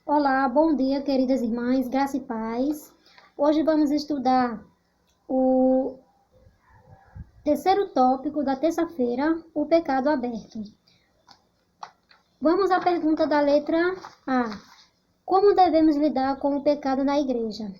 Olá, bom dia, queridas irmãs, graça e paz. Hoje vamos estudar o terceiro tópico da terça-feira, o pecado aberto. Vamos à pergunta da letra A. Como devemos lidar com o pecado na igreja?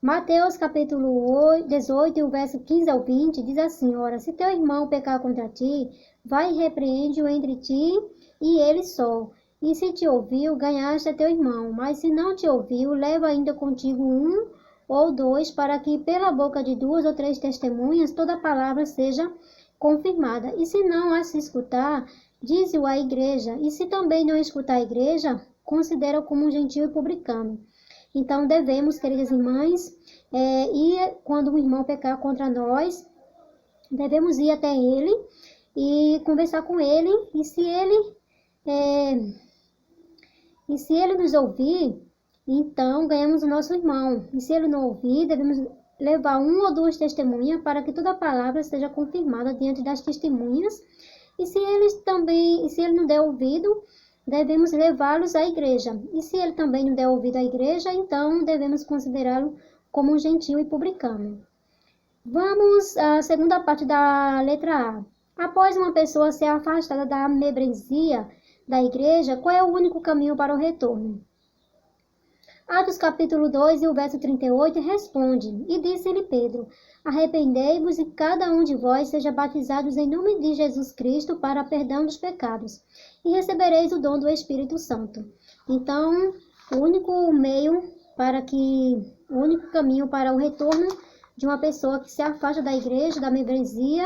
Mateus capítulo 18, o verso 15 ao 20, diz assim: Ora, se teu irmão pecar contra ti, vai e repreende-o entre ti e ele só. E se te ouviu, ganhaste a teu irmão. Mas se não te ouviu, leva ainda contigo um ou dois, para que pela boca de duas ou três testemunhas toda palavra seja confirmada. E se não a se escutar, dize-o à igreja. E se também não escutar a igreja, considera-o como um gentio e publicano. Então, devemos, queridas irmãs, quando um irmão pecar contra nós, devemos ir até ele e conversar com ele. E se ele nos ouvir, então ganhamos o nosso irmão. E se ele não ouvir, devemos levar um ou duas testemunhas para que toda palavra seja confirmada diante das testemunhas. E se ele não der ouvido, devemos levá-los à igreja. E se ele também não der ouvido à igreja, então devemos considerá-lo como um gentio e publicano. Vamos à segunda parte da letra A. Após uma pessoa ser afastada da membresia da igreja, qual é o único caminho para o retorno? Atos capítulo 2 e o verso 38 responde: E disse-lhe Pedro: Arrependei-vos e cada um de vós seja batizados em nome de Jesus Cristo para perdão dos pecados, e recebereis o dom do Espírito Santo. Então, o único caminho para o retorno de uma pessoa que se afasta da igreja, da membresia,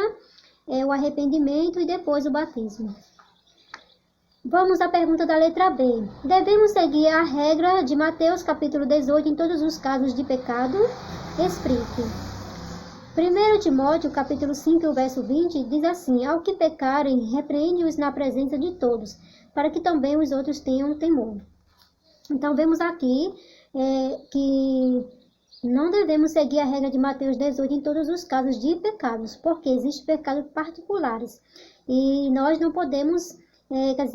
é o arrependimento e depois o batismo. Vamos à pergunta da letra B. Devemos seguir a regra de Mateus capítulo 18 em todos os casos de pecado? Explique. 1 Timóteo capítulo 5, o verso 20, diz assim: Ao que pecarem, repreende-os na presença de todos, para que também os outros tenham temor. Então, vemos aqui que não devemos seguir a regra de Mateus 18 em todos os casos de pecados, porque existem pecados particulares. E nós não podemos...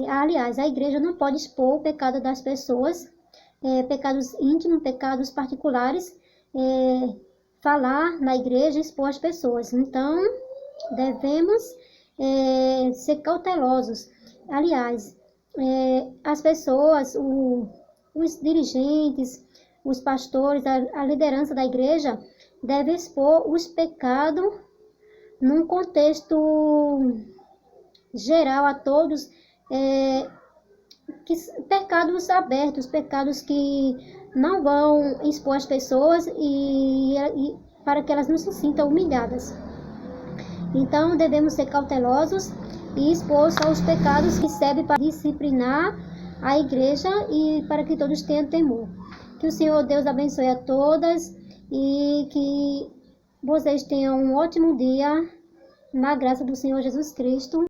aliás, a igreja não pode expor o pecado das pessoas, pecados íntimos, pecados particulares, falar na igreja, expor as pessoas. Então, devemos ser cautelosos. Aliás, as pessoas, os dirigentes, os pastores, a liderança da igreja deve expor os pecados num contexto geral a todos, pecados abertos, pecados que não vão expor as pessoas e para que elas não se sintam humilhadas. Então, devemos ser cautelosos e expor só os pecados que servem para disciplinar a igreja e para que todos tenham temor. Que o Senhor Deus abençoe a todas e que vocês tenham um ótimo dia na graça do Senhor Jesus Cristo.